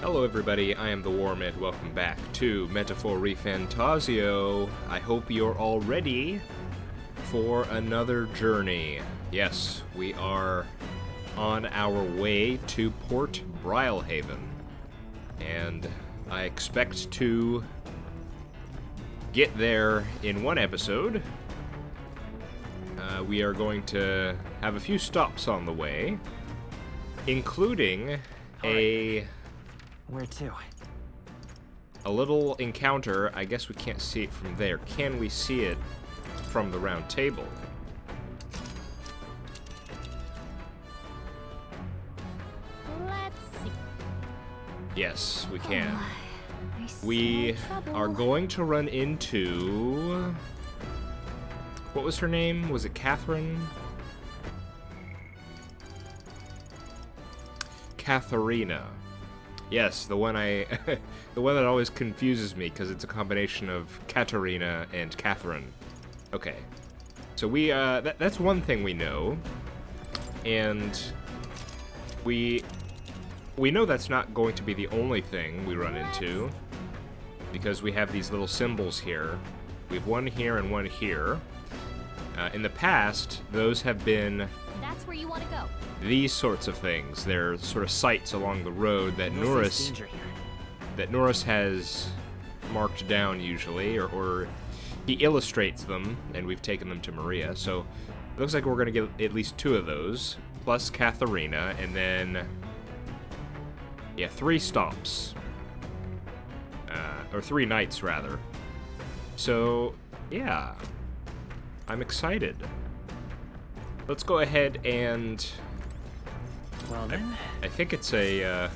Hello everybody, I am the Warmid. Welcome back to Metaphor ReFantazio. I hope you're all ready for another journey. Yes, we are on our way to Port Brilehaven. And I expect to get there in one episode. We are going to have a few stops on the way, including Where to? a little encounter. I guess we can't see it from there. Can we see it from the round table? Let's see. Yes, we can. I smell We trouble. are going to run into... What was her name? Was it Catherine? Catherina. Yes, the one the one that always confuses me because it's a combination of Catherina and Catherine. Okay, so we that's one thing we know, and we know that's not going to be the only thing we run into, because we have these little symbols here. We have one here and one here. In the past, those have been That's where you want to go. these sorts of things. They're sort of sites along the road that Norris has marked down usually, or he illustrates them, and we've taken them to Maria. So it looks like we're going to get at least 2 of those, plus Catherina, and then, yeah, 3 stops. Or 3 nights, rather. So, yeah. I'm excited. Let's go ahead and... Well then, I think it's a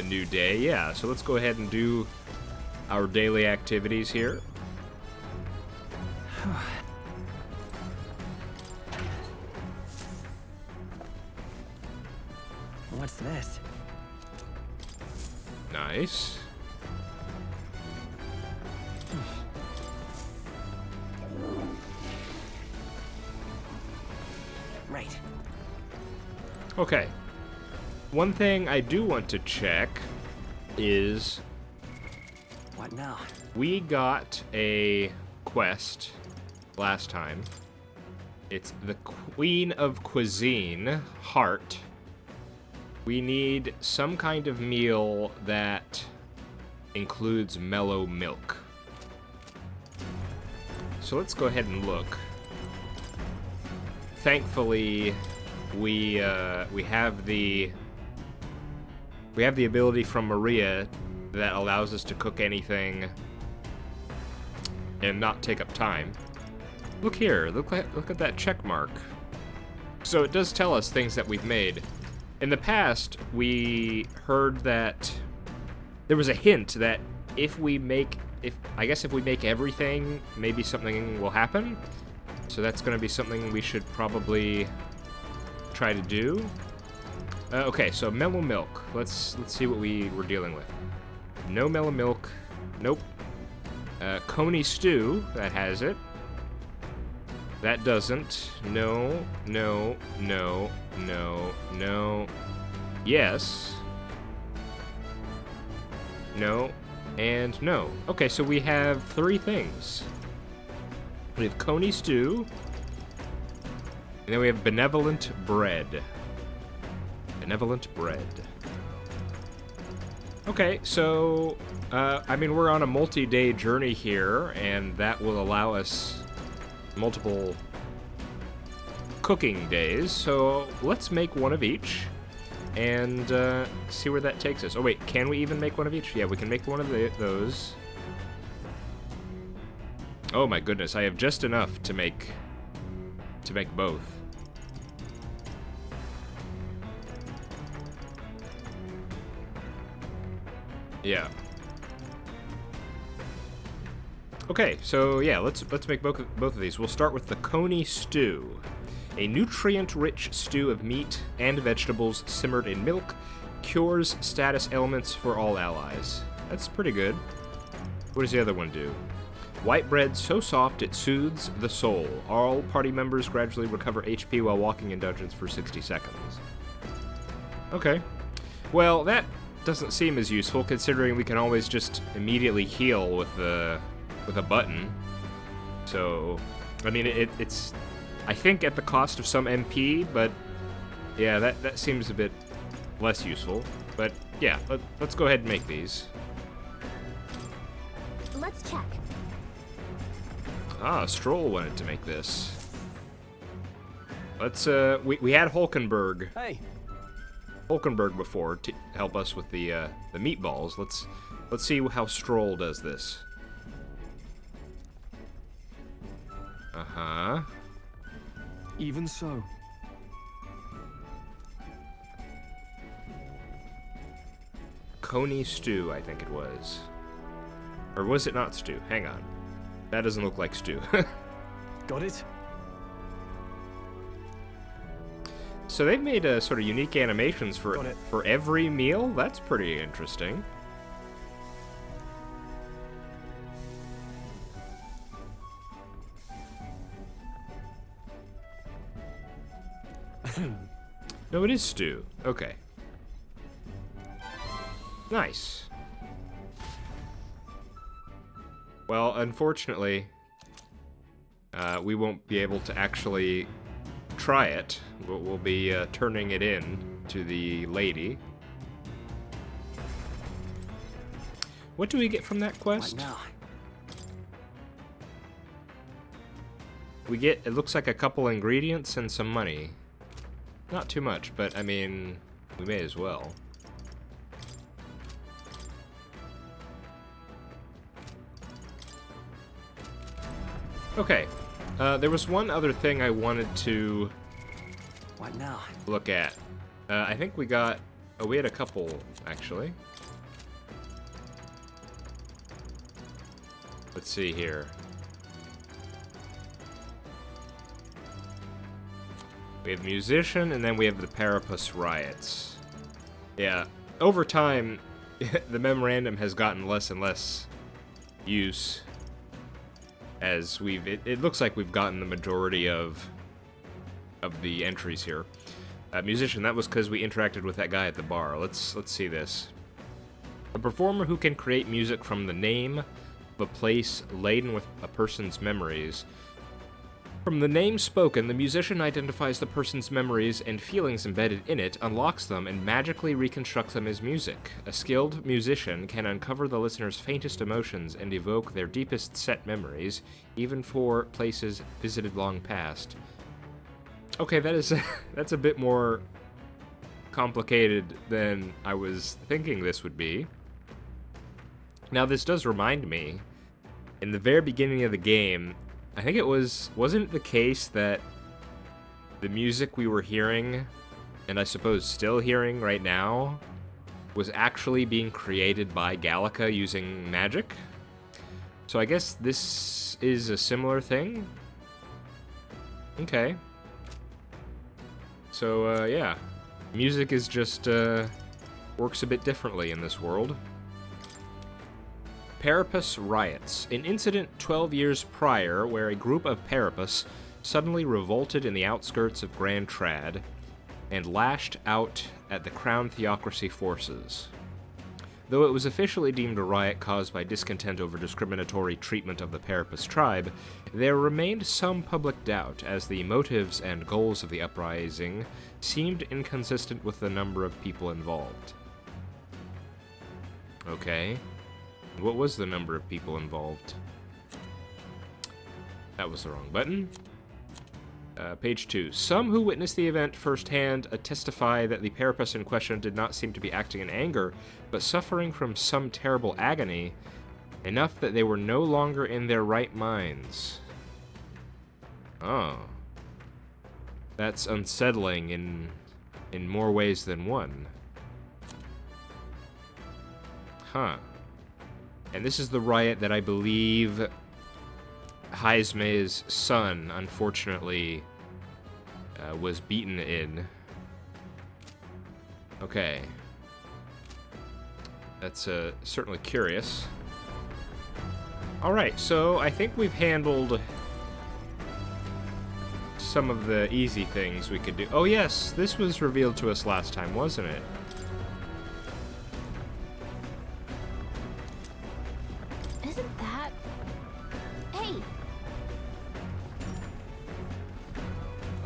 new day, yeah. So let's go ahead and do our daily activities here. what's this? Nice. Right. Okay. One thing I do want to check is What now? we got a quest last time. It's the Queen of Cuisine, Heart. We need some kind of meal that includes mellow milk. So let's go ahead and look. Thankfully, we have the ability from Maria that allows us to cook anything and not take up time. Look here, look at that check mark. So it does tell us things that we've made. In the past, we heard that there was a hint that if we make everything, maybe something will happen. So that's going to be something we should probably try to do. Okay, so mellow milk. Let's see what we were dealing with. No mellow milk. Nope. Coney stew. That has it. That doesn't. No. No. No. No. No. Yes. No. And no. Okay, so we have 3 things. We have Coney stew. And then we have benevolent bread. Benevolent bread. Okay, so, I mean, we're on a multi-day journey here, and that will allow us multiple cooking days. So let's make one of each and see where that takes us. Oh wait, can we even make one of each? Yeah, we can make one of those. Oh my goodness, I have just enough to make both. Yeah. Okay, so yeah, let's make both of these. We'll start with the Coney stew, a nutrient-rich stew of meat and vegetables simmered in milk, cures status ailments for all allies. That's pretty good. What does the other one do? White bread so soft it soothes the soul. All party members gradually recover HP while walking in dungeons for 60 seconds. Okay. Well, that doesn't seem as useful, considering we can always just immediately heal with a button. So, I mean, it's, I think, at the cost of some MP, but yeah, that seems a bit less useful. But yeah, let's go ahead and make these. Let's check. Ah, Stroll wanted to make this. Let's, we had Hulkenberg before to help us with the meatballs. Let's see how Stroll does this. Uh-huh. Even so. Coney stew, I think it was. Or was it not stew? Hang on. That doesn't look like stew. Got it? So they've made sort of unique animations for every meal? That's pretty interesting. No, it is stew. Okay. Nice. Well, unfortunately, we won't be able to actually try it. We'll be turning it in to the lady. What do we get from that quest? What now? We get, it looks like a couple ingredients and some money. Not too much, but I mean, we may as well. Okay, there was one other thing I wanted to What now? look at. I think we got, oh, we had a couple, actually. Let's see here. We have musician, and then we have the Parapus riots. Yeah, over time, the memorandum has gotten less and less use, as it looks like we've gotten the majority of the entries here. Musician, that was because we interacted with that guy at the bar. Let's see this. A performer who can create music from the name of a place laden with a person's memories. From the name spoken, the musician identifies the person's memories and feelings embedded in it, unlocks them, and magically reconstructs them as music. A skilled musician can uncover the listener's faintest emotions and evoke their deepest set memories, even for places visited long past. Okay, that's a bit more complicated than I was thinking this would be. Now, this does remind me, in the very beginning of the game, I think it wasn't it the case that the music we were hearing, and I suppose still hearing right now, was actually being created by Gallica using magic? So I guess this is a similar thing? Okay. So, yeah. Music is just, works a bit differently in this world. Parapus riots. An incident 12 years prior where a group of Parapus suddenly revolted in the outskirts of Grand Trad and lashed out at the Crown Theocracy forces. Though it was officially deemed a riot caused by discontent over discriminatory treatment of the Parapus tribe, there remained some public doubt as the motives and goals of the uprising seemed inconsistent with the number of people involved. Okay. What was the number of people involved? That was the wrong button. Page 2. Some who witnessed the event firsthand testify that the Parapus in question did not seem to be acting in anger, but suffering from some terrible agony, enough that they were no longer in their right minds. Oh. That's unsettling in more ways than one. Huh. And this is the riot that I believe Heisme's son, unfortunately, was beaten in. Okay. That's certainly curious. Alright, so I think we've handled some of the easy things we could do. Oh yes, this was revealed to us last time, wasn't it?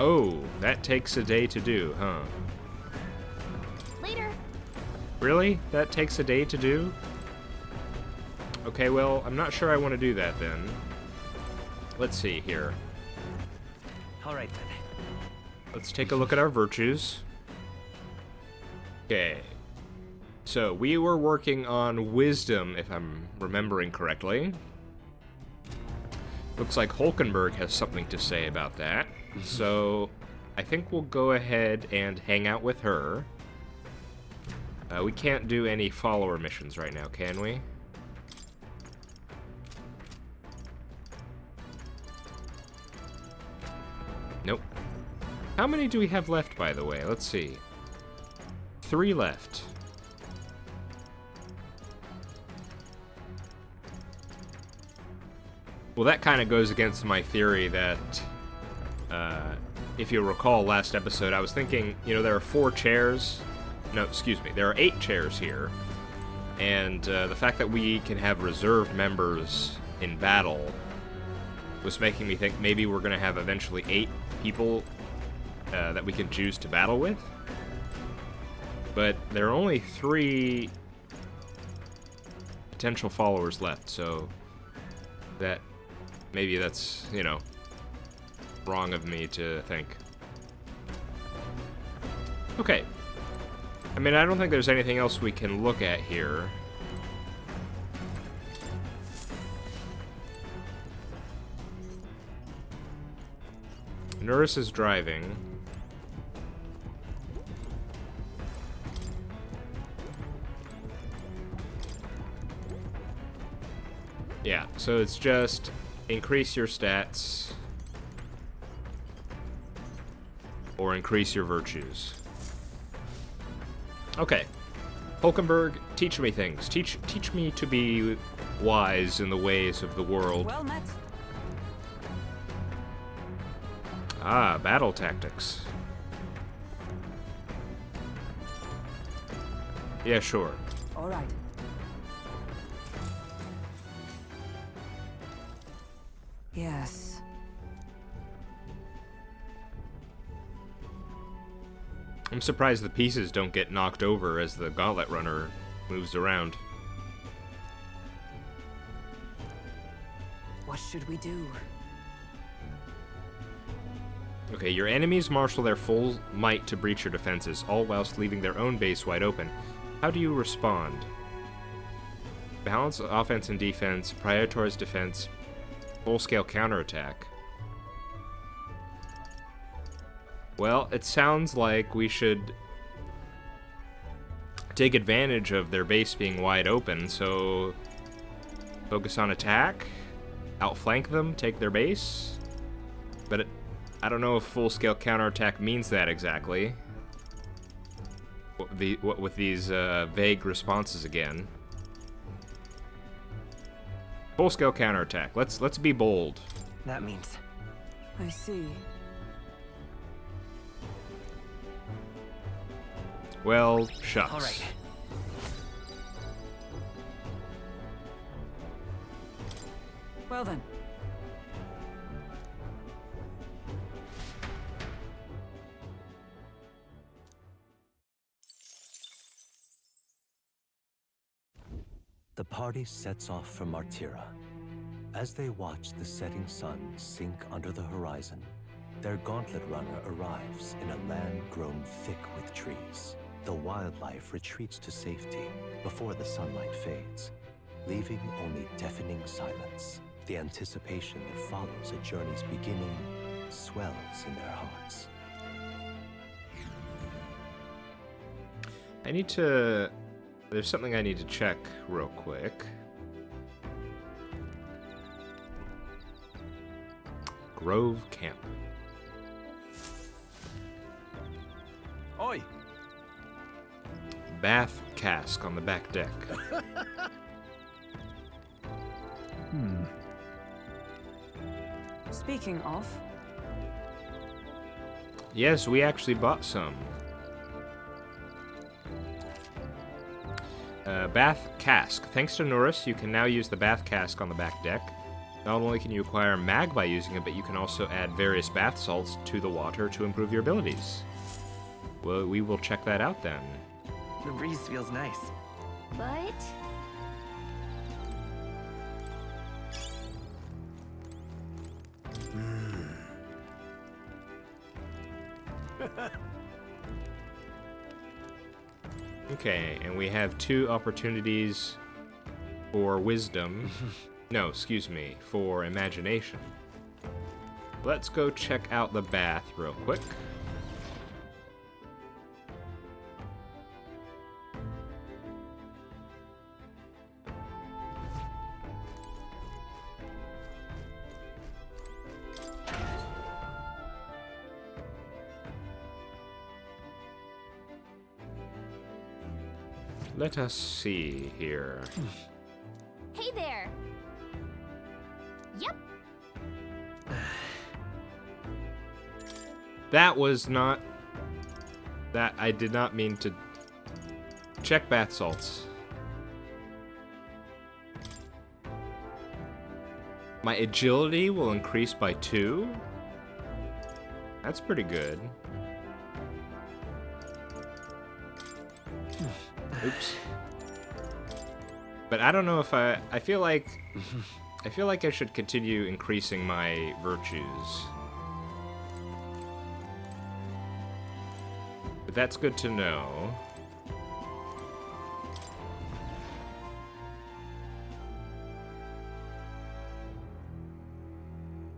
Oh, that takes a day to do, huh? Later. Really? That takes a day to do? Okay, well, I'm not sure I want to do that then. Let's see here. All right then. Let's take a look at our virtues. Okay. So, we were working on wisdom, if I'm remembering correctly. Looks like Hulkenberg has something to say about that. So, I think we'll go ahead and hang out with her. We can't do any follower missions right now, can we? Nope. How many do we have left, by the way? Let's see. 3 left. Well, that kind of goes against my theory that, if you recall last episode, I was thinking, you know, there are 4 chairs. No, excuse me. There are 8 chairs here. And the fact that we can have reserve members in battle was making me think maybe we're going to have eventually 8 people that we can choose to battle with. But there are only 3 potential followers left, so that maybe that's, you know, wrong of me to think. Okay. I mean, I don't think there's anything else we can look at here. Nurse is driving. Yeah, so it's just increase your stats or increase your virtues. Okay. Hulkenberg, teach me things. Teach me to be wise in the ways of the world. Well met. Ah, battle tactics. Yeah, sure. All right. Yes. I'm surprised the pieces don't get knocked over as the gauntlet runner moves around. What should we do? Okay, your enemies marshal their full might to breach your defenses, all whilst leaving their own base wide open. How do you respond? Balance offense and defense, prioritize defense, full-scale counterattack. Well, it sounds like we should take advantage of their base being wide open, so focus on attack, outflank them, take their base. But I don't know if full-scale counterattack means that exactly. What with these vague responses again. Full-scale counterattack. Let's be bold. That means. I see. Well, shucks. All right. Well then. The party sets off for Martira. As they watch the setting sun sink under the horizon, their gauntlet runner arrives in a land grown thick with trees. The wildlife retreats to safety before the sunlight fades, leaving only deafening silence. The anticipation that follows a journey's beginning swells in their hearts. I need to... There's something I need to check real quick. Grove Camp. Oi! Bath cask on the back deck. Speaking of, Yes, we actually bought some. Bath cask. Thanks to Norris, you can now use the bath cask on the back deck. Not only can you acquire mag by using it, but you can also add various bath salts to the water to improve your abilities. Well, we will check that out then. The breeze feels nice. But Okay, and we have 2 opportunities for wisdom. No, excuse me, for imagination. Let's go check out the bath real quick. Let us see here. hey there. Yep. That was not... That I did not mean to... Check bath salts. My agility will increase by 2? That's pretty good. Oops. But I don't know if I feel like I should continue increasing my virtues. But that's good to know.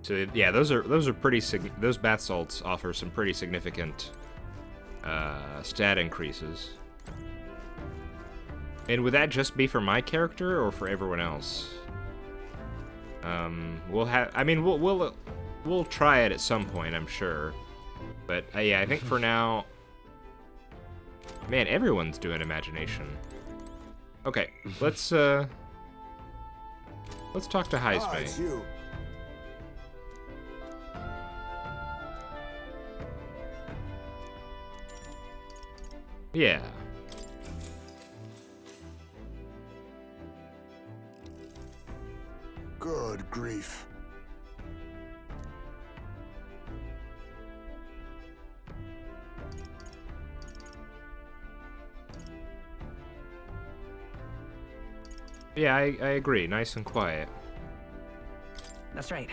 So yeah, those are pretty those bath salts offer some pretty significant stat increases. And would that just be for my character or for everyone else? We'll have. I mean, we'll try it at some point, I'm sure. But yeah, I think for now. Man, everyone's doing imagination. Okay, let's talk to Heisme. It's you. Yeah. Good grief. Yeah, I agree. Nice and quiet. That's right.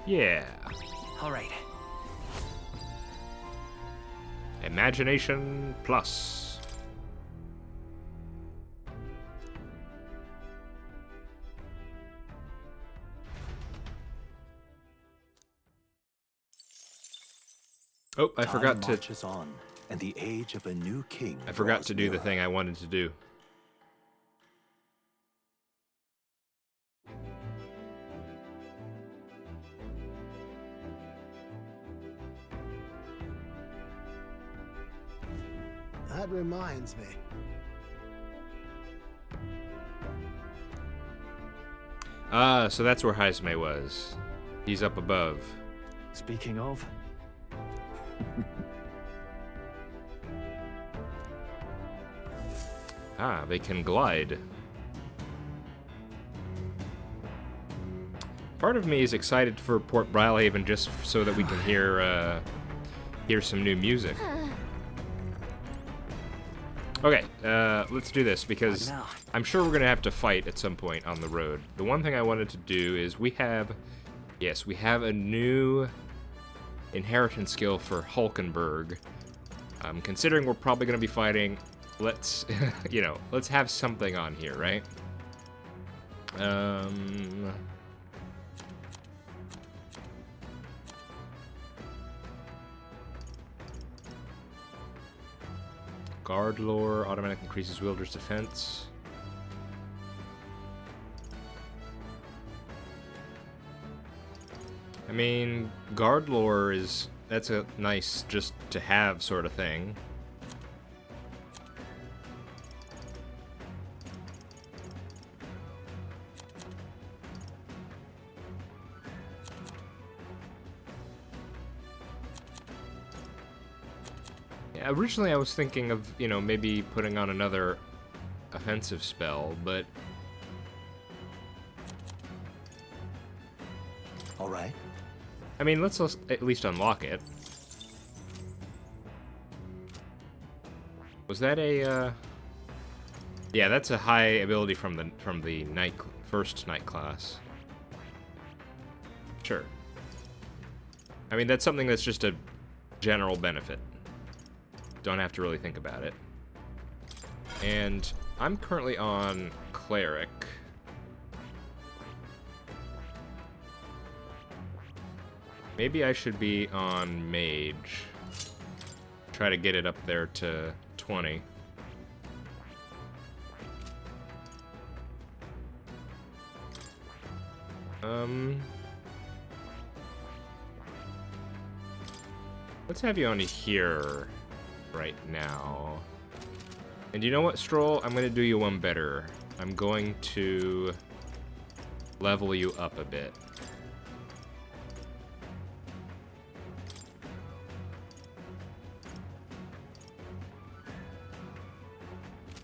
Yeah. All right. Imagination plus. Oh, I forgot to. Marches on, and the age of a new king. I forgot draws to do the nearer. thing I wanted to do. That reminds me. Ah, so that's where Heisme was. He's up above. Speaking of, Ah, they can glide. Part of me is excited for Port Brilehaven just so that we can hear some new music. Okay, let's do this because Now. I'm sure we're gonna have to fight at some point on the road. The one thing I wanted to do is we have a new inheritance skill for Hulkenberg. Considering we're probably gonna be fighting, let's let's have something on here, right? Guard lore automatically increases wielder's defense. I mean, guard lore that's a nice just to have sort of thing. Originally, I was thinking of, you know, maybe putting on another offensive spell, but... All right. I mean, let's at least unlock it. Was that a, Yeah, that's a high ability from the first night class. Sure. I mean, that's something that's just a general benefit. Don't have to really think about it. And I'm currently on Cleric. Maybe I should be on Mage. Try to get it up there to 20. Let's have you on here right now. And you know what, Stroll? I'm going to do you one better. I'm going to level you up a bit.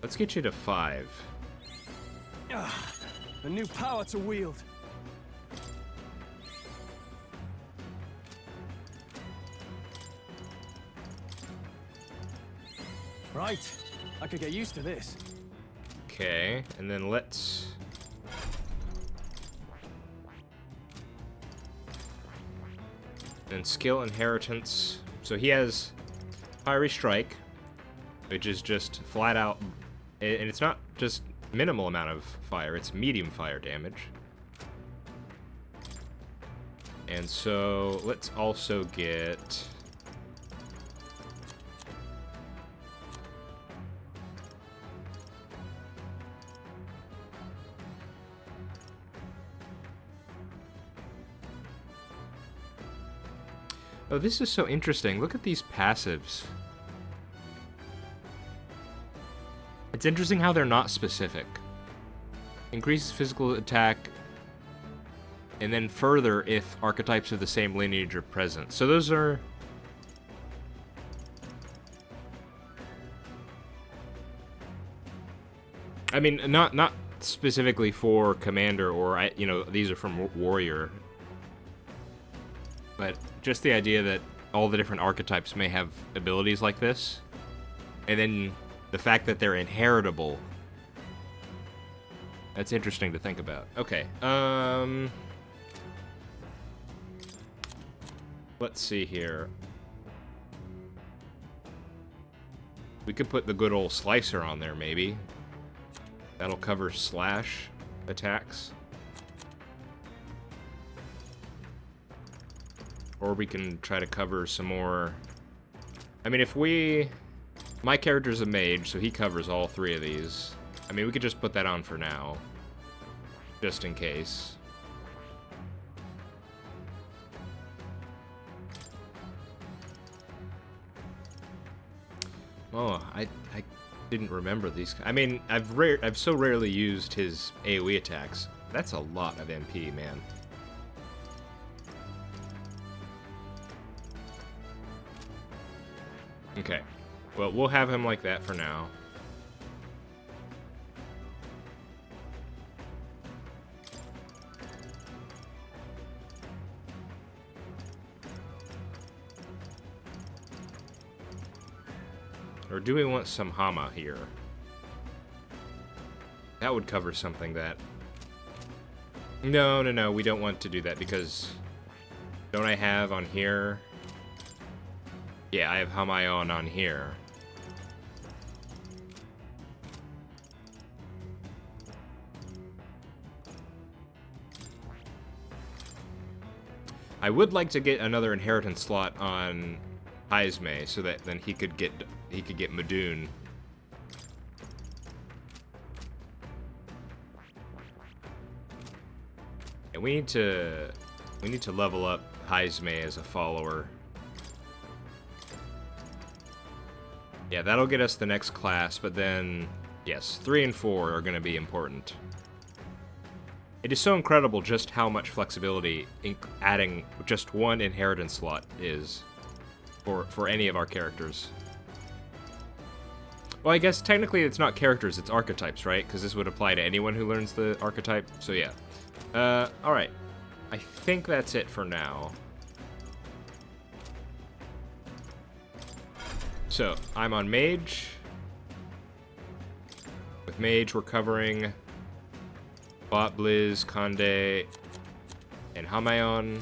Let's get you to 5. A new power to wield. Right. I could get used to this. Okay, and then let's... And skill inheritance. So he has Fiery Strike, which is just flat out... And it's not just minimal amount of fire, it's medium fire damage. And so let's also get... Oh, this is so interesting. Look at these passives. It's interesting how they're not specific. Increases physical attack, and then further if archetypes of the same lineage are present. So those are... I mean, not specifically for Commander or, you know, these are from Warrior. But just the idea that all the different archetypes may have abilities like this. And then the fact that they're inheritable. That's interesting to think about. Okay, let's see here. We could put the good old Slicer on there, maybe. That'll cover slash attacks. Or we can try to cover some more... I mean, if we... My character's a mage, so he covers all 3 of these. I mean, we could just put that on for now. Just in case. Oh, I didn't remember these. I mean, I've so rarely used his AoE attacks. That's a lot of MP, man. Okay. Well, we'll have him like that for now. Or do we want some Hama here? That would cover something that... No, we don't want to do that because... Don't I have on here... Yeah, I have Hamayon on here. I would like to get another inheritance slot on Heisme so that then he could get Madoon. And we need to level up Heisme as a follower. Yeah, that'll get us the next class, but then, yes, 3 and 4 are going to be important. It is so incredible just how much flexibility adding just one inheritance slot is for any of our characters. Well, I guess technically it's not characters, it's archetypes, right? Because this would apply to anyone who learns the archetype. So yeah. Alright. I think that's it for now. So, I'm on Mage. With Mage, we're covering Bot, Blizz, Conde, and Hamayon.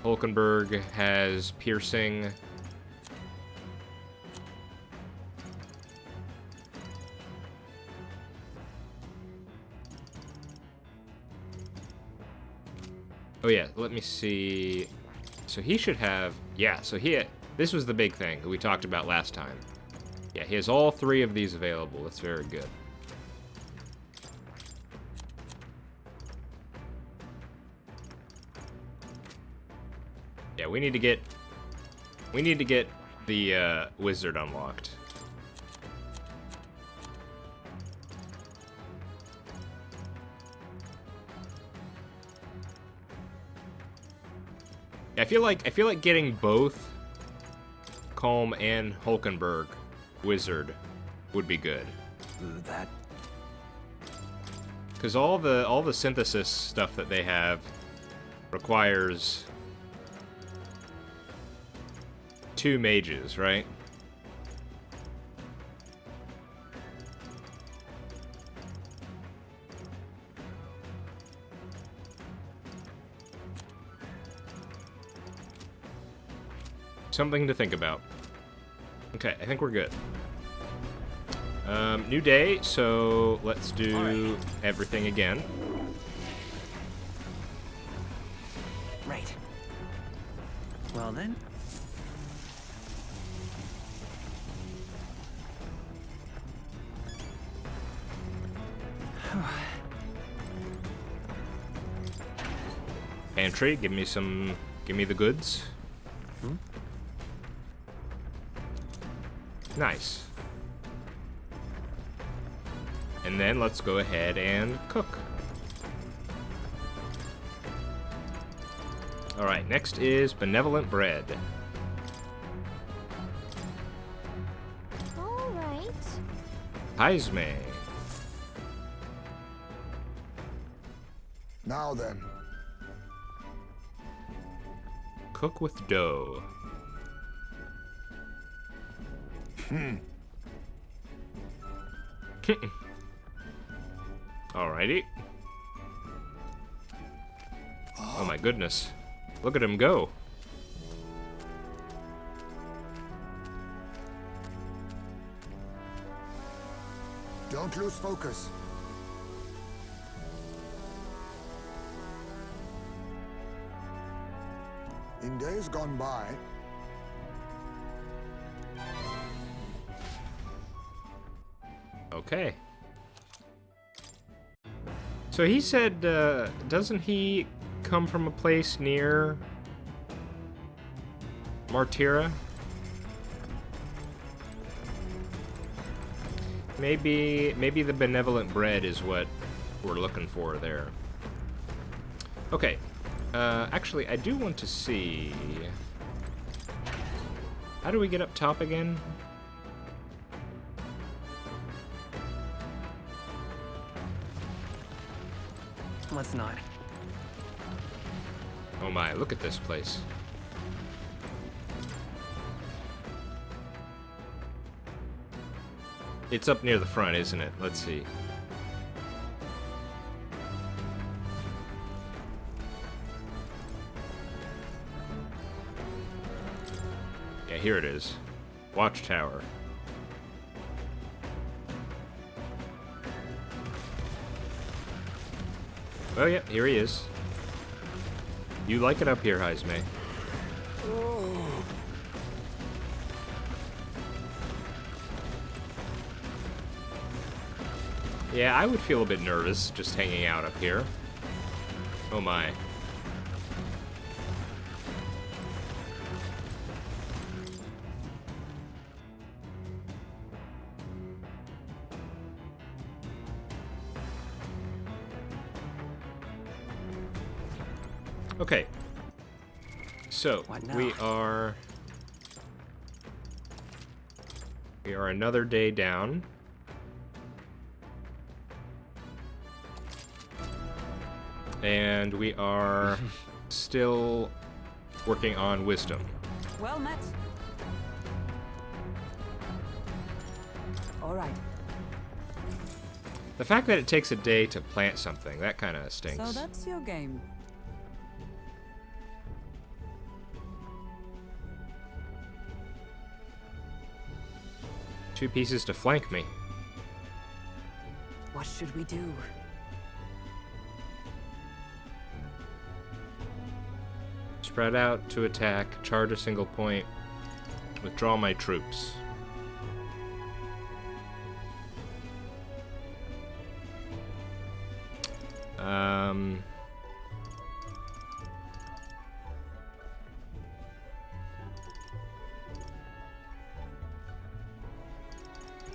Hulkenberg has Piercing. Oh yeah, let me see. So he should have, yeah, so this was the big thing that we talked about last time. Yeah, he has all 3 of these available. That's very good. Yeah, we need to get the wizard unlocked. I feel like getting both Calm and Hulkenberg wizard would be good. That Because all the synthesis stuff that they have requires 2 mages, right? Something to think about. Okay, I think we're good. New day, so let's do everything again. Right. Well then. Pantry, give me the goods. Nice. And then let's go ahead and cook. Alright, next is benevolent bread. Alright. Heisme. Now then. Cook with dough. Alrighty. Oh my goodness. Look at him go. Don't lose focus. In days gone by, Okay. So he said, doesn't he come from a place near Martira? Maybe the benevolent bread is what we're looking for there. Okay. Actually, I do want to see... How do we get up top again? Let's not. Oh my, look at this place. It's up near the front, isn't it? Let's see. Yeah, here it is. Watchtower. Oh, yeah, here he is. You like it up here, Heisme. Yeah, I would feel a bit nervous just hanging out up here. Oh my. Okay. So, What now? we are We are another day down. And we are still working on wisdom. Well met. All right. The fact that it takes a day to plant something, that kind of stinks. So that's your game. Two pieces to flank me. What should we do? Spread out to attack, charge a single point, withdraw my troops.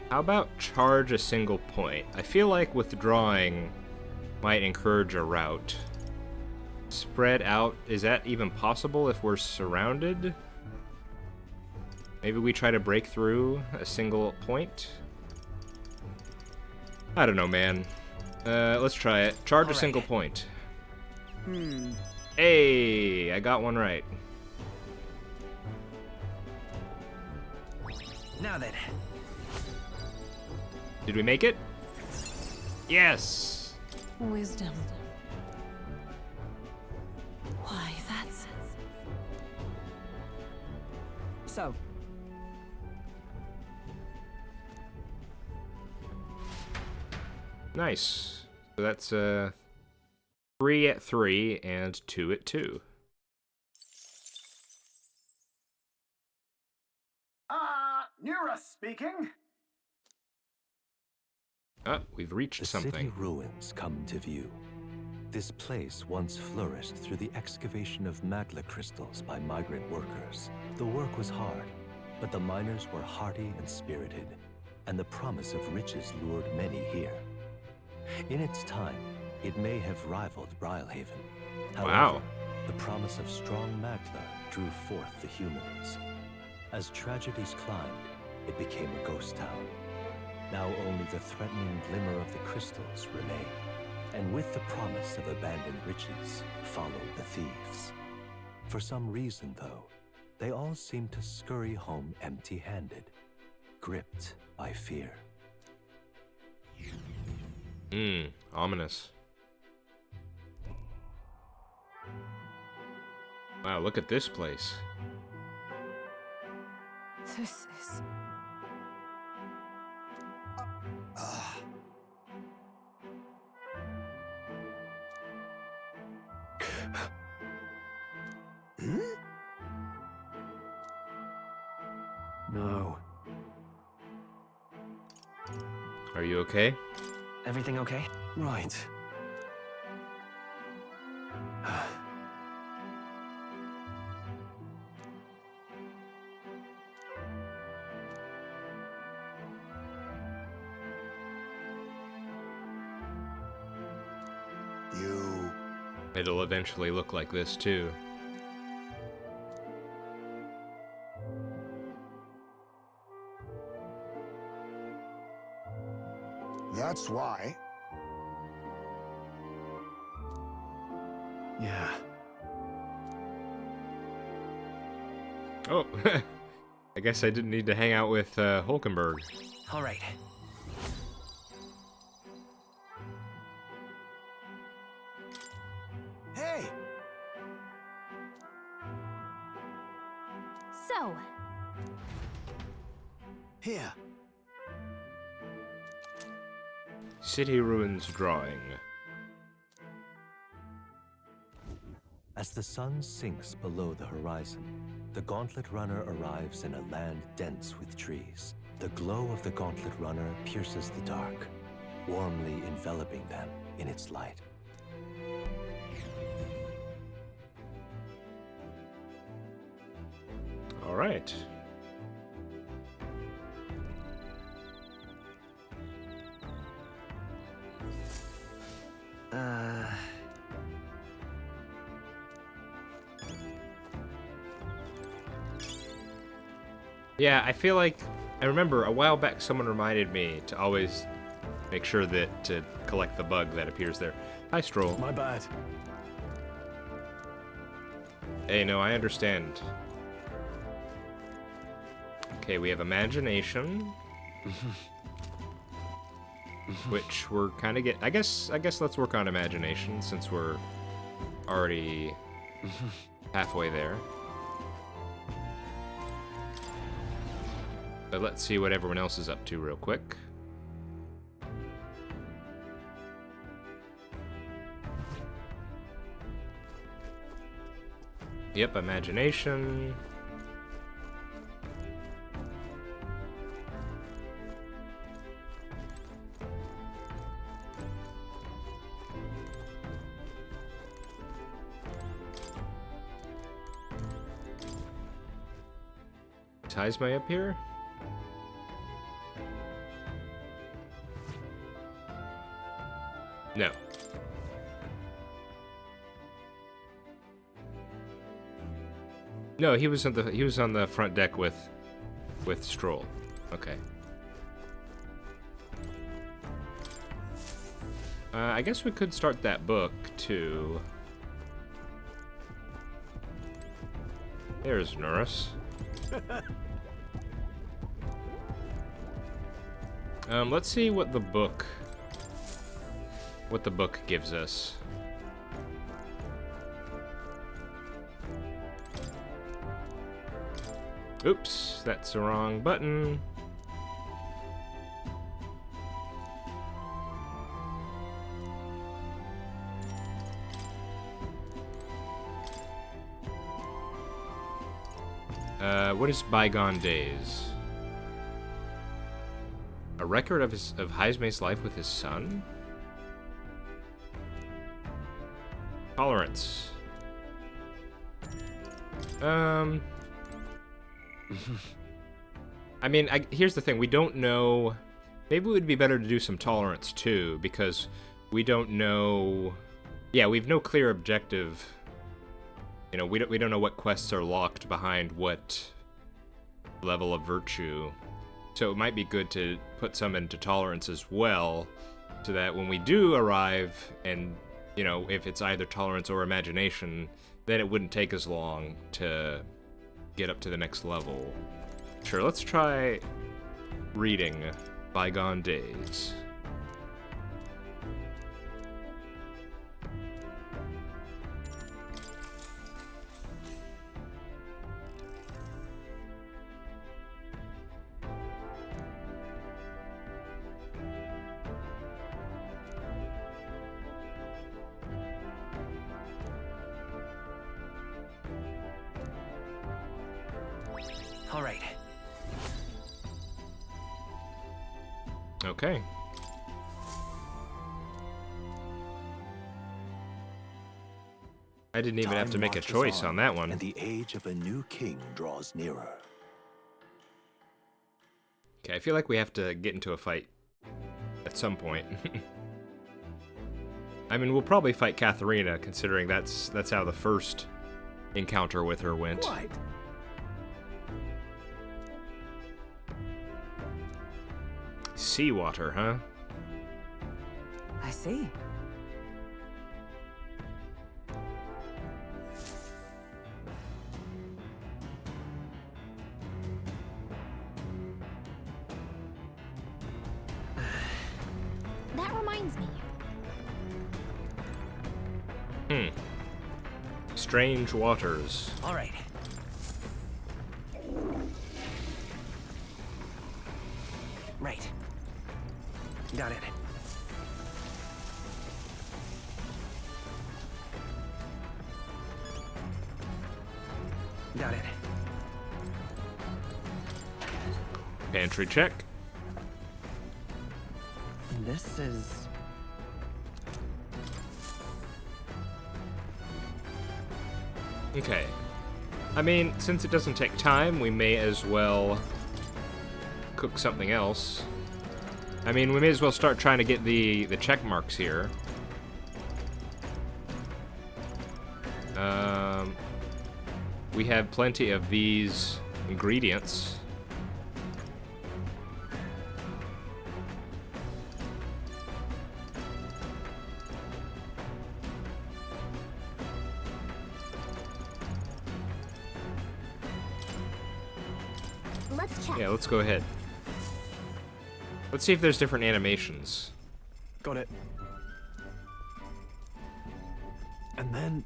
How about charge a single point? I feel like withdrawing might encourage a rout. Spread out, is that even possible if we're surrounded? Maybe we try to break through a single point? I don't know, man. Let's try it. Charge a single point. Hey, I got one right. Now then. Did we make it? Yes! Wisdom. Why, that's... So. Nice. So that's 3 at 3 and 2 at 2. Nura speaking. We've reached The something. city ruins come to view. This place once flourished through the excavation of magla crystals by migrant workers. The work was hard, but the miners were hardy and spirited, and the promise of riches lured many here. In its time, it may have rivaled Brilehaven. However, Wow. the promise of strong magla drew forth the humans. As tragedies climbed, it became a ghost town. Now only the threatening glimmer of the crystals remain. And with the promise of abandoned riches followed the thieves. For some reason, though, they all seem to scurry home empty-handed, gripped by fear. Ominous. Wow, look at this place. This is... No. Are you okay? Everything okay? Right. It'll eventually look like this too. That's why. Yeah. Oh, I guess I didn't need to hang out with Hulkenberg. All right. Hey! So, Here. City Ruins drawing. As the sun sinks below the horizon, the Gauntlet Runner arrives in a land dense with trees. The glow of the Gauntlet Runner pierces the dark, warmly enveloping them in its light. All right. Yeah, I feel like I remember a while back someone reminded me to always make sure that to collect the bug that appears there. Hi, Stroll. My bad. Hey, no, I understand. Okay, we have imagination. Which we're kind of I guess let's work on imagination since we're already halfway there. But let's see what everyone else is up to real quick. Yep, imagination. Is Heisme up here? No. No, he was on the front deck with Stroll. Okay. I guess we could start that book too. There's Norris. Let's see what the book gives us. Oops, that's the wrong button. What is Bygone Days? A record of Heisme's life with his son? Tolerance. I mean, here's the thing. We don't know. Maybe it would be better to do some tolerance too, because we don't know. Yeah, we've no clear objective. You know, we don't know what quests are locked behind what level of virtue. So it might be good to put some into tolerance as well, so that when we do arrive, and you know, if it's either tolerance or imagination, then it wouldn't take as long to get up to the next level. Sure, let's try reading Bygone Days. All right. Okay. I didn't even have to make a choice on that one. And the age of a new king draws nearer. Okay, I feel like we have to get into a fight at some point. I mean, we'll probably fight Catherina, considering that's how the first encounter with her went. What? Seawater, huh? I see. That reminds me. Strange waters. All right. Right. Got it. Got it. Pantry check. This is... Okay. I mean, since it doesn't take time, we may as well cook something else. I mean, we may as well start trying to get the check marks here. We have plenty of these ingredients. Let's check. Yeah, let's go ahead. Let's see if there's different animations. Got it. And then...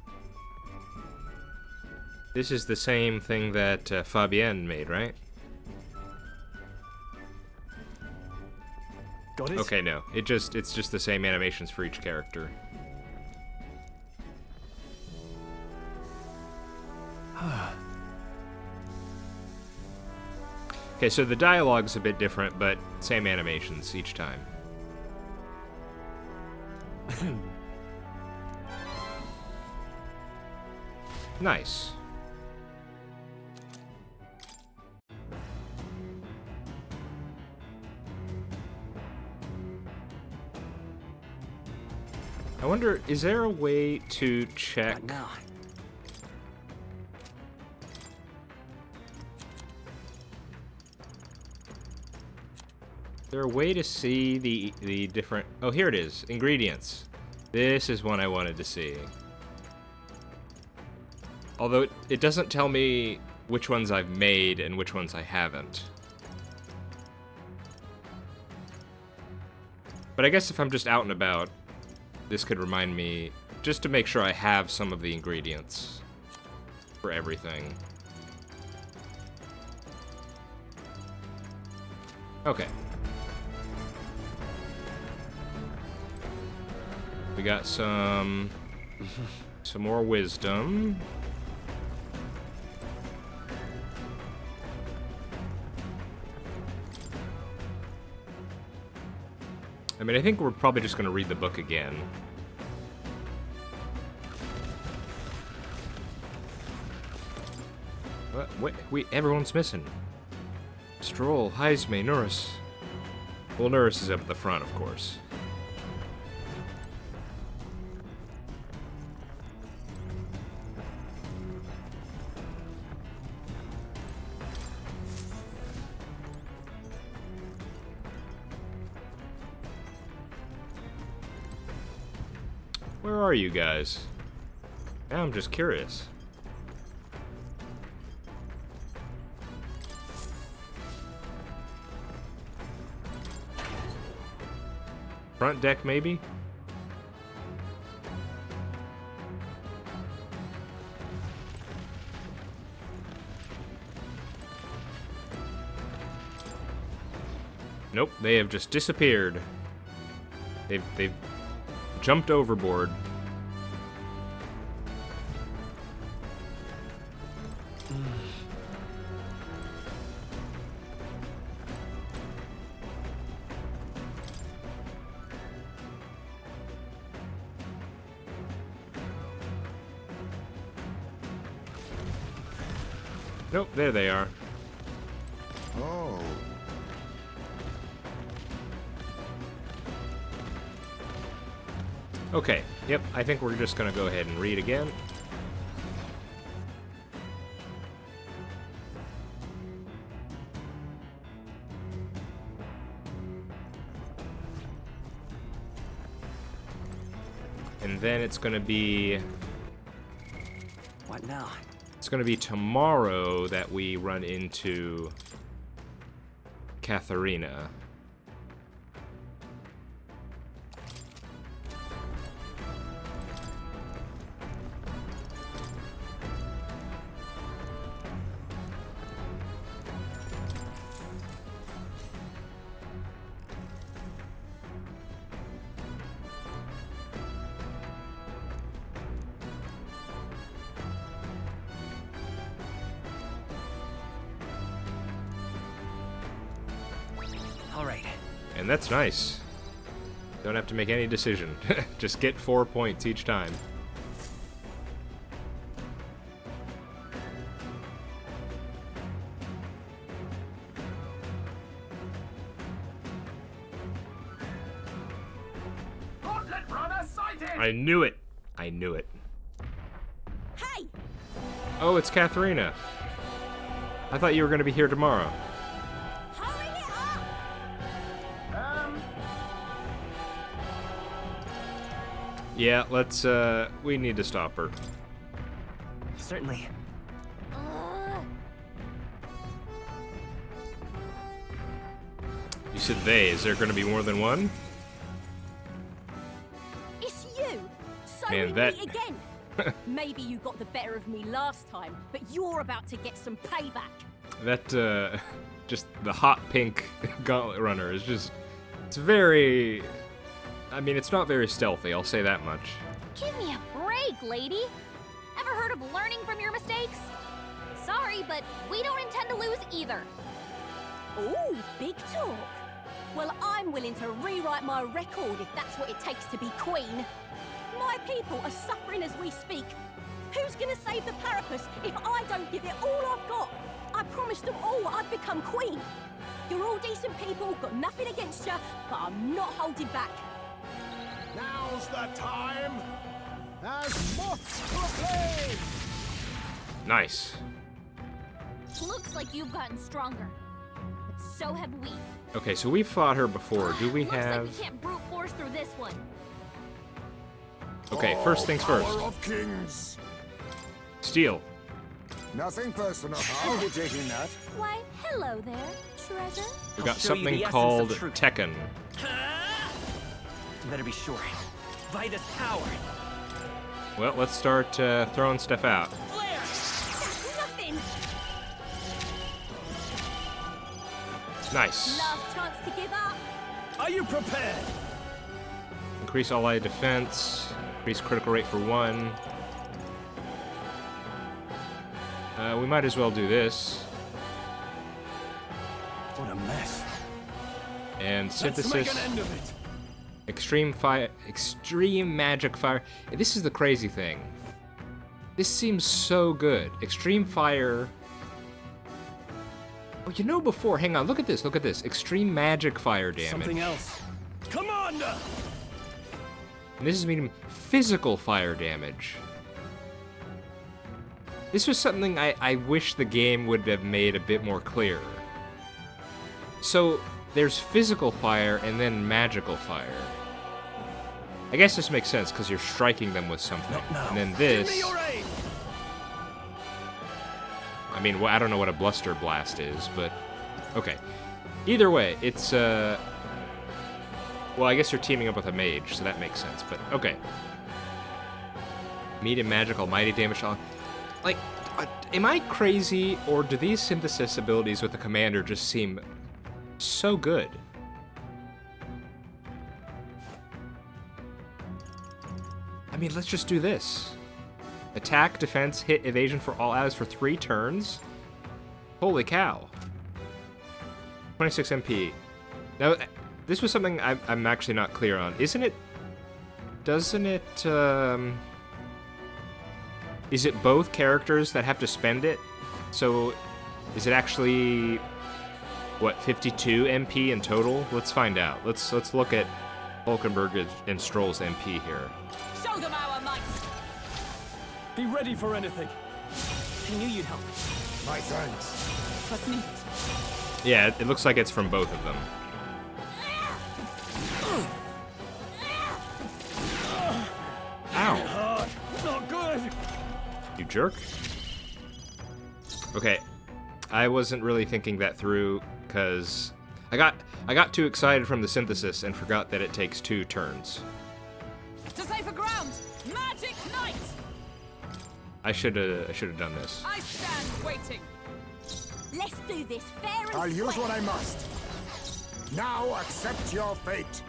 This is the same thing that Fabienne made, right? Got it? Okay, no. It's just the same animations for each character. Okay, so the dialogue's a bit different, but same animations each time. Nice. I wonder, is there a way to check... What now? Is there a way to see the different... Oh, here it is. Ingredients. This is one I wanted to see. Although it doesn't tell me which ones I've made and which ones I haven't. But I guess if I'm just out and about, this could remind me, just to make sure I have some of the ingredients for everything. Okay. We got some more wisdom. I mean, I think we're probably just going to read the book again. What? Wait, everyone's missing. Stroll, Heisme, Norris. Well, Norris is up at the front, of course. Where are you guys? Now I'm just curious. Front deck, maybe? Nope, they have just disappeared. They've jumped overboard. Nope, there they are. Oh. Okay, yep, I think we're just gonna go ahead and read again. And then it's gonna be... What now? It's gonna be tomorrow that we run into Catherina. All right. And that's nice. Don't have to make any decision. Just get 4 points each time. Gauntlet runner sighted! I knew it. I knew it. Hey! Oh, it's Catherina. I thought you were going to be here tomorrow. Hurry it up! Yeah, let's, we need to stop her. Certainly. You said they. Is there going to be more than one? It's you. So Man, we that- meet again. Maybe you got the better of me last time, but you're about to get some payback. That, just the hot pink gauntlet runner is just, it's very, I mean, it's not very stealthy, I'll say that much. Give me a break, lady. Ever heard of learning from your mistakes? Sorry, but we don't intend to lose either. Ooh, big talk. Well, I'm willing to rewrite my record if that's what it takes to be queen. My people are suffering as we speak. Who's gonna save the Parapus if I don't give it all I've got? I promised them all I'd become queen. You're all decent people, got nothing against you, but I'm not holding back. Now's the time. As moths to a flame. Nice. Looks like you've gotten stronger. But so have we. Okay, so we've fought her before. Do we Looks have... like we can't brute force through this one. Okay, first things first. Power of kings. Steel. Nothing personal. I'll be taking that. Why, hello there, treasure. We I'll got show you the something essence called of truth. Tekken. Better be sure. Vitus power. Well, let's start throwing stuff out. Flare. That's nothing. Nice. Last chance to give up. Are you prepared? Increase allied defense. Increase critical rate for 1. We might as well do this. What a mess. And Let's make synthesis. an end of it. Extreme fire. Extreme magic fire. This is the crazy thing. This seems so good. Extreme fire. Oh, you know before. Hang on. Look at this. Look at this. Extreme magic fire damage. Something else. Commander! And this is meaning physical fire damage. This was something I wish the game would have made a bit more clear. So, there's physical fire and then magical fire. I guess this makes sense because you're striking them with something. Not now. And then Give this... me your aid! I mean, I don't know what a bluster blast is, but... Okay. Either way, it's, Well, I guess you're teaming up with a mage, so that makes sense, but okay. Medium magical, mighty damage... Like, am I crazy, or do these synthesis abilities with the commander just seem so good? I mean, let's just do this. Attack, defense, hit, evasion for all allies for 3 turns? Holy cow. 26 MP. Now, this was something I'm actually not clear on. Isn't it... Doesn't it, Is it both characters that have to spend it? So, is it actually... What, 52 MP in total? Let's find out. Let's look at Hulkenberg and Stroll's MP here. Show them our might. Be ready for anything. I knew you'd help. My thanks. Trust me. Yeah, it looks like it's from both of them. Ow. Not good! You jerk. Okay. I wasn't really thinking that through, because I got too excited from the synthesis and forgot that it takes 2 turns. To safer ground! Magic Knight! I should have done this. I stand waiting. Let's do this fair and I'll use square. what I must. Now accept your fate.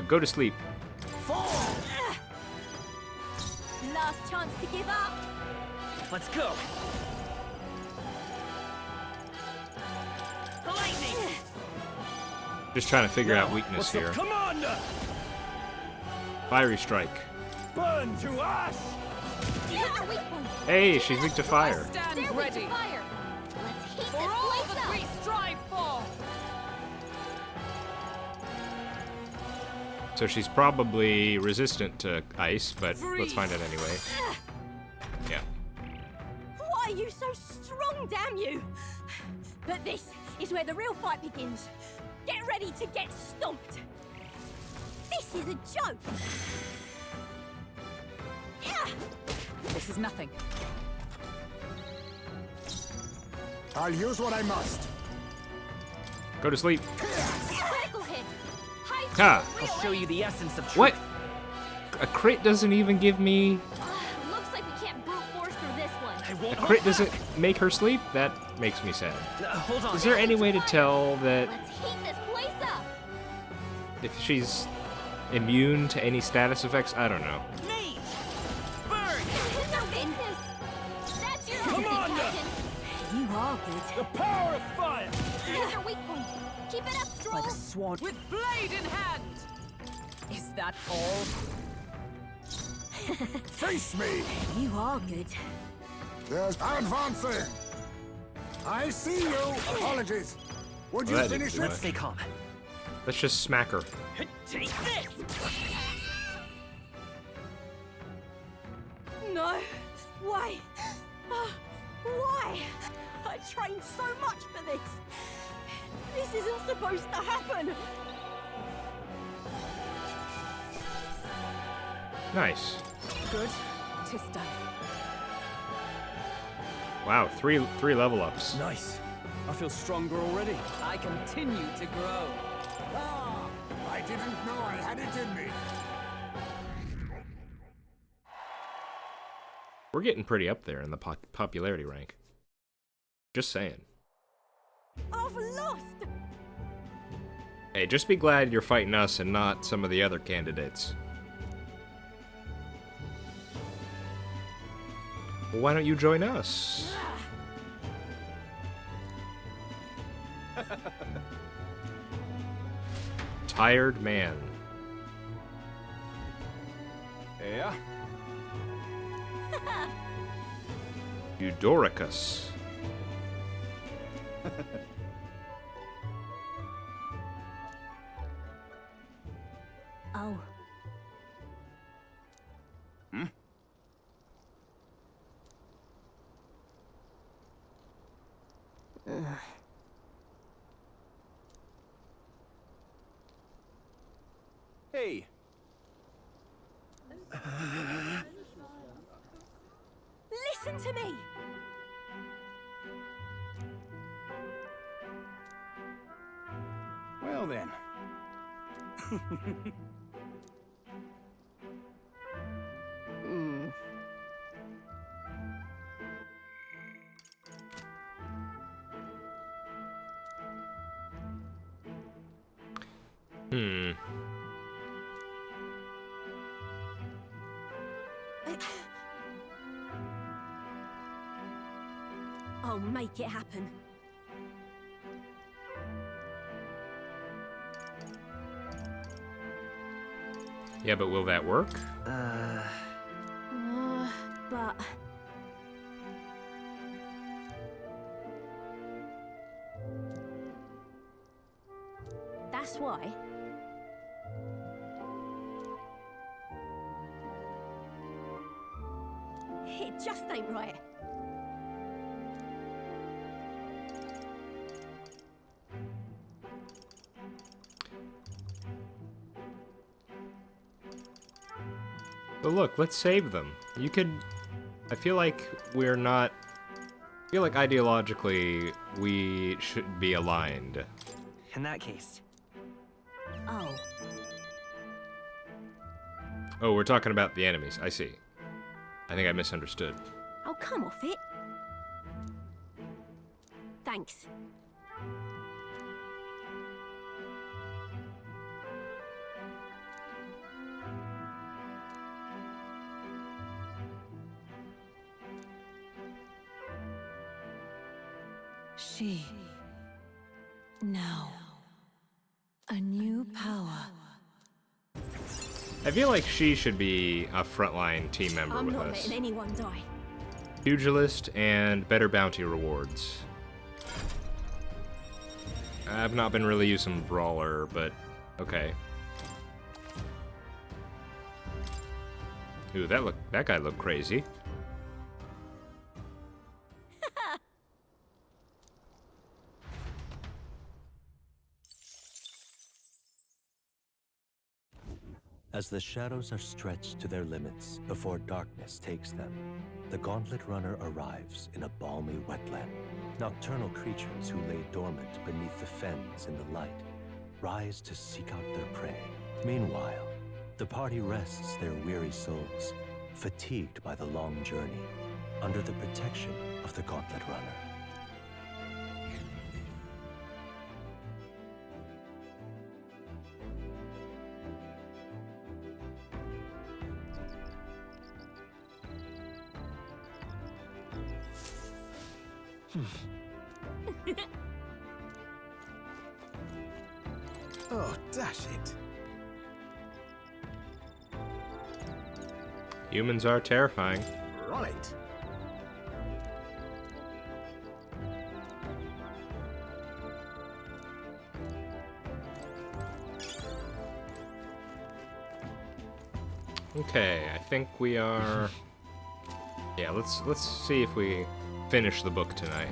Go to sleep. Fall! Last chance to give up. Let's go. The lightning. Just trying to figure out weakness What's here. up, Commander? Fiery strike. Burn to ash! You hit the weak point. Hey, she's weak to fire. Stand They're weak ready. to fire. Let's heat For this all place that up. we strive for. So she's probably resistant to ice, but let's find out anyway. Yeah. Why are you so strong, damn you? But this is where the real fight begins. Get ready to get stomped. This is a joke. Yeah. This is nothing. I'll use what I must. Go to sleep. Yeah. Ha! I'll show you the essence of truth. What? A crit doesn't even give me... Looks like we can't brute force through this one. I won't A crit doesn't make her sleep? That makes me sad. Hold on. Is there any way to tell that Let's heat this place up. if she's immune to any status effects? I don't know. Mage! Burn! That's your Come own on, thing, Captain. You are good. The power of fire! Here's your weak point. Keep it up, By Stroll. the swan. With blade in hand. Is that all? Face me! You are good. There's advancing! I see you! Apologies! Would you Well, that didn't finish do it? Let's stay calm. Let's just smack her. Take this! No. Why? Why? I trained so much for this. This isn't supposed to happen. Nice. Good. Tis done. Wow, three level ups. Nice. I feel stronger already. I continue to grow. Ah! I didn't know I had it in me. We're getting pretty up there in the popularity rank. Just saying. I've lost. Hey, just be glad you're fighting us and not some of the other candidates. Well, why don't you join us? Tired man. Yeah? Eudoricus. Oh. Hey! Listen to me. Well then. Hmm. I'll make it happen. Yeah, but will that work? But that's why. It just ain't right. But look, let's save them. You could... I feel like we're not... I feel like ideologically we should be aligned. In that case, Oh, Oh, we're talking about the enemies. I see. I think I misunderstood. I'll come off it. Thanks. She. Now. A new power. I feel like she should be a frontline team member I'm with not us. letting anyone die. Pugilist and better bounty rewards. I've not been really using Brawler, but okay. Ooh, that guy looked crazy. As the shadows are stretched to their limits before darkness takes them, the Gauntlet Runner arrives in a balmy wetland. Nocturnal creatures who lay dormant beneath the fens in the light rise to seek out their prey. Meanwhile, the party rests their weary souls, fatigued by the long journey, under the protection of the Gauntlet Runner. Oh, dash it. Humans are terrifying. Right. Okay, I think we are. Yeah, let's see if we finish the book tonight.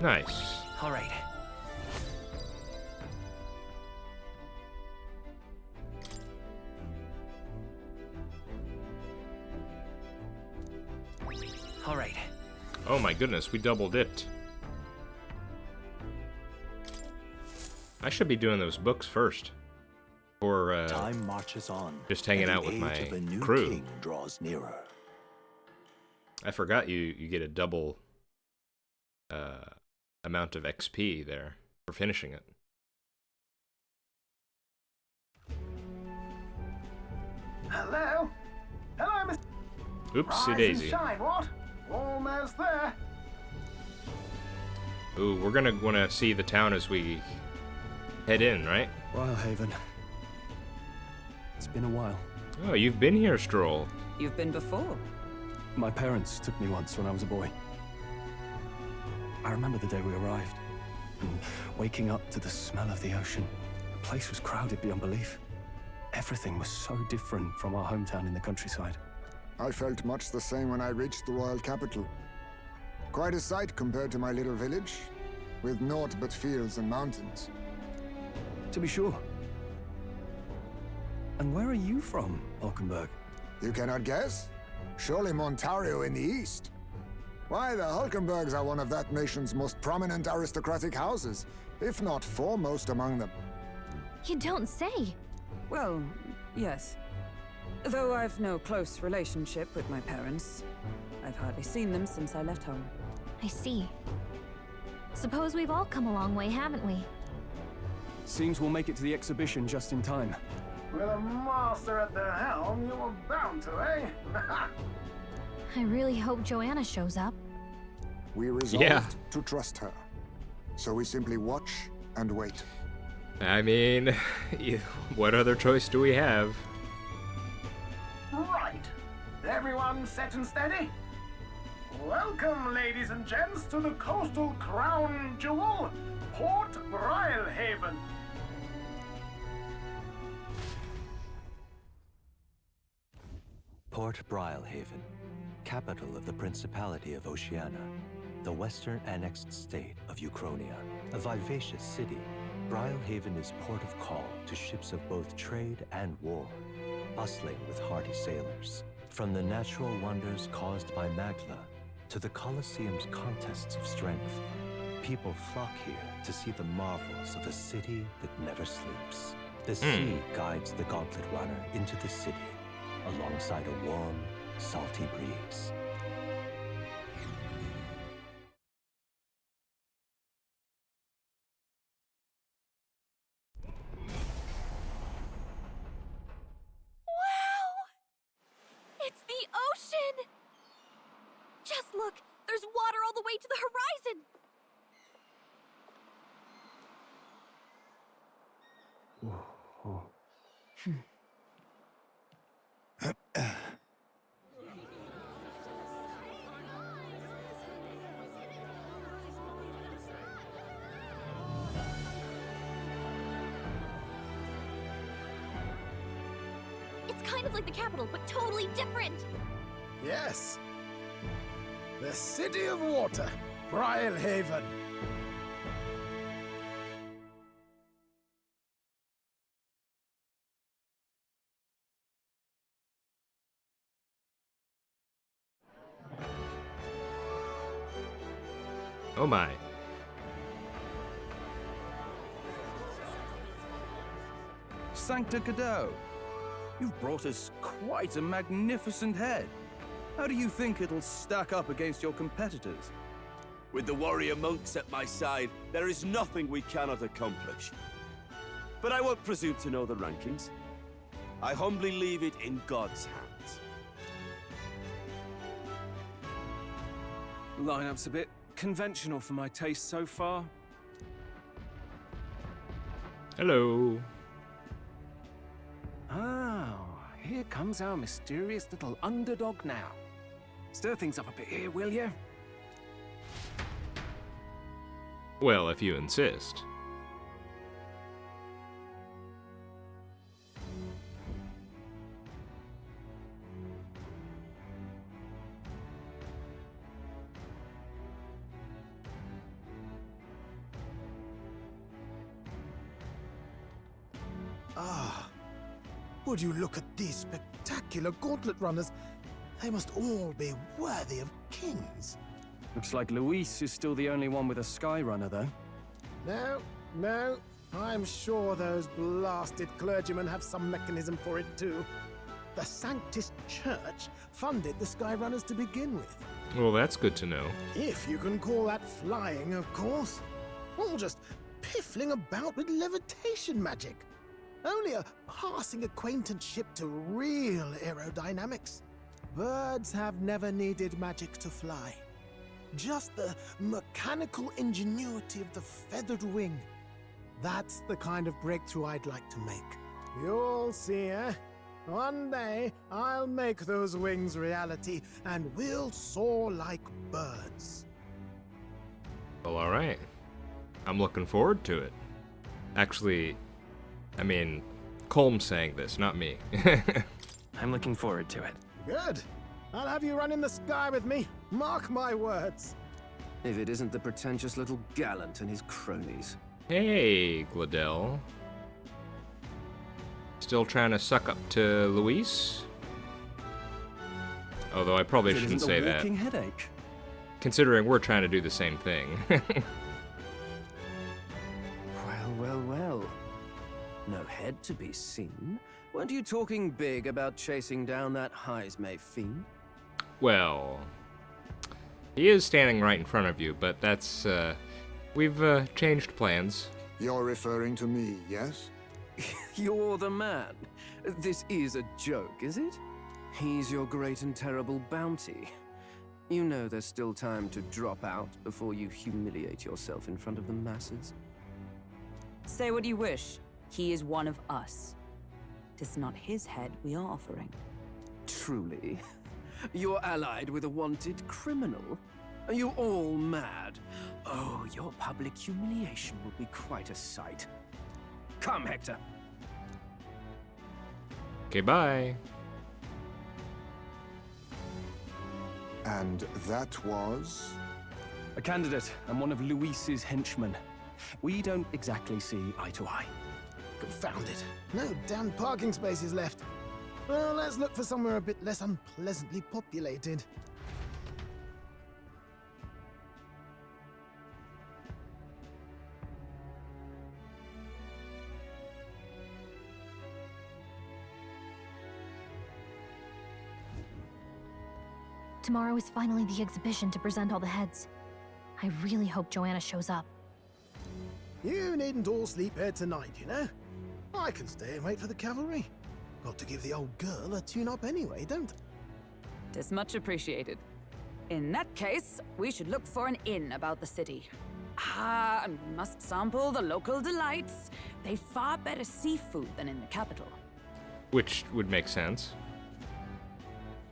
Nice. All right. All right. Oh my goodness, we doubled it. I should be doing those books first. Or, Time marches on. just hanging and out the with age my of a new crew. king draws nearer. I forgot you get a double amount of XP there for finishing it. Hello? Hello, Miss. Oopsie Rise and daisy. shine, what? Almost there. Ooh, we're gonna wanna see the town as we head in, right? Brilehaven. It's been a while. Oh, you've been here, Stroll. You've been before. My parents took me once when I was a boy. I remember the day we arrived, and waking up to the smell of the ocean. The place was crowded beyond belief. Everything was so different from our hometown in the countryside. I felt much the same when I reached the royal capital. Quite a sight compared to my little village, with naught but fields and mountains. To be sure. And where are you from, Hulkenberg? You cannot guess? Surely Montario in the east. Why, the Hulkenbergs are one of that nation's most prominent aristocratic houses, if not foremost among them. You don't say. Well, yes. Though I've no close relationship with my parents. I've hardly seen them since I left home. I see. Suppose we've all come a long way, haven't we? Seems we'll make it to the exhibition just in time. With a master at the helm, you were bound to, eh? I really hope Joanna shows up. We resolved Yeah. to trust her. So we simply watch and wait. I mean, what other choice do we have? Right. Everyone set and steady? Welcome, ladies and gents, to the coastal crown jewel, Port Brilehaven. Port Brilehaven, capital of the Principality of Oceania, the western annexed state of Uchronia. A vivacious city, Brilehaven is port of call to ships of both trade and war, bustling with hardy sailors. From the natural wonders caused by Magla to the Colosseum's contests of strength, people flock here to see the marvels of a city that never sleeps. The sea guides the Gauntlet Runner into the city, alongside a warm, salty breeze. Wow! It's the ocean! Just look! There's water all the way to the horizon! kind of like the capital, but totally different. Yes. The City of Water, Brilehaven. Oh my. Sancta Cadeau, you've brought us quite a magnificent head. How do you think it'll stack up against your competitors? With the warrior monks at my side, there is nothing we cannot accomplish. But I won't presume to know the rankings. I humbly leave it in God's hands. Lineup's a bit conventional for my taste so far. Hello. Oh, here comes our mysterious little underdog now. Stir things up a bit here, will you? Well, if you insist. Ah, would you look at these spectacular gauntlet runners? They must all be worthy of kings. Looks like Luis is still the only one with a Skyrunner, though. No. I'm sure those blasted clergymen have some mechanism for it too. The Sanctus Church funded the Skyrunners to begin with. Well, that's good to know. If you can call that flying, of course. All just piffling about with levitation magic. Only a passing acquaintanceship to real aerodynamics. Birds have never needed magic to fly. Just the mechanical ingenuity of the feathered wing. That's the kind of breakthrough I'd like to make. You'll see, eh? One day, I'll make those wings reality, and we'll soar like birds. Well, alright. I'm looking forward to it. Actually, I mean, Colm's saying this, not me. I'm looking forward to it. Good. I'll have you run in the sky with me. Mark my words. If it isn't the pretentious little gallant and his cronies. Hey, Gladell. Still trying to suck up to Luis? Although I probably shouldn't say that, Walking headache. considering we're trying to do the same thing. Well. No head to be seen. Weren't you talking big about chasing down that Heismay fiend? Well, he is standing right in front of you, but that's, we've changed plans. You're referring to me, yes? You're the man. This is a joke, is it? He's your great and terrible bounty. You know there's still time to drop out before you humiliate yourself in front of the masses. Say what you wish. He is one of us. 'Tis not his head we are offering. Truly? You're allied with a wanted criminal? Are you all mad? Oh, your public humiliation will be quite a sight. Come, Hector. Okay, bye. And that was? A candidate and one of Luis's henchmen. We don't exactly see eye to eye. Confound it. No damn parking spaces left. Well, let's look for somewhere a bit less unpleasantly populated. Tomorrow is finally the exhibition to present all the heads. I really hope Joanna shows up. You needn't all sleep here tonight, you know? I can stay and wait for the cavalry. Got to give the old girl a tune-up anyway, don't I? 'Tis much appreciated. In that case, we should look for an inn about the city. And we must sample the local delights. They've far better seafood than in the capital. Which would make sense.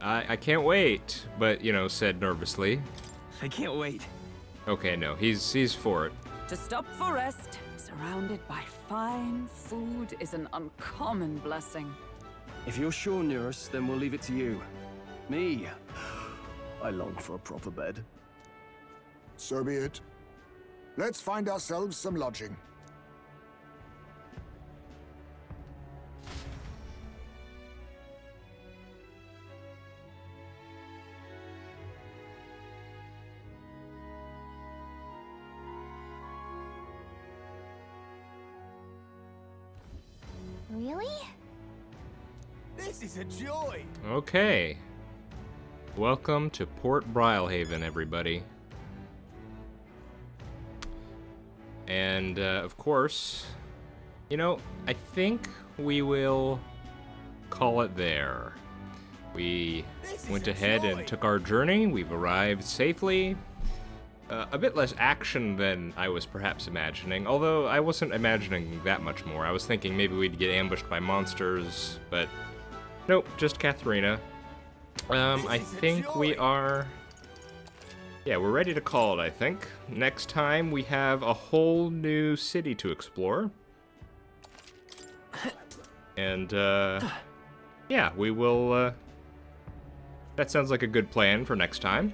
I can't wait, but, you know, said nervously. I can't wait. Okay, no, he's for it. To stop for rest, surrounded by fine food, is an uncommon blessing. If you're sure, Nearest, then we'll leave it to you. Me, I long for a proper bed. So be it. Let's find ourselves some lodging. Really? This is a joy! Okay. Welcome to Port Brilehaven, everybody. And, of course, you know, I think we will call it there. We went ahead and took our journey. We've arrived safely. A bit less action than I was perhaps imagining, although I wasn't imagining that much more. I was thinking maybe we'd get ambushed by monsters, but nope, just Catherina. I think we are... Yeah, we're ready to call it, I think. Next time, we have a whole new city to explore. And, yeah, we will, that sounds like a good plan for next time.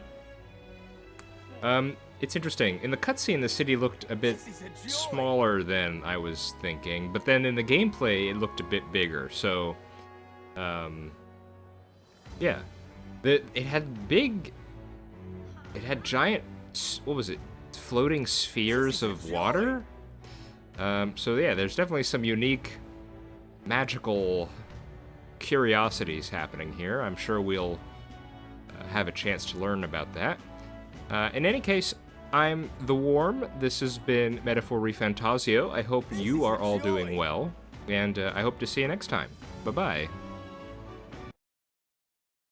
It's interesting. In the cutscene, the city looked a bit smaller than I was thinking, but then in the gameplay, it looked a bit bigger, so... yeah. It had big... It had giant... What was it? Floating spheres of water? So yeah, there's definitely some unique magical curiosities happening here. I'm sure we'll have a chance to learn about that. In any case, I'm The Worm. This has been Metaphor ReFantazio. I hope you are all doing well, and I hope to see you next time. Bye-bye.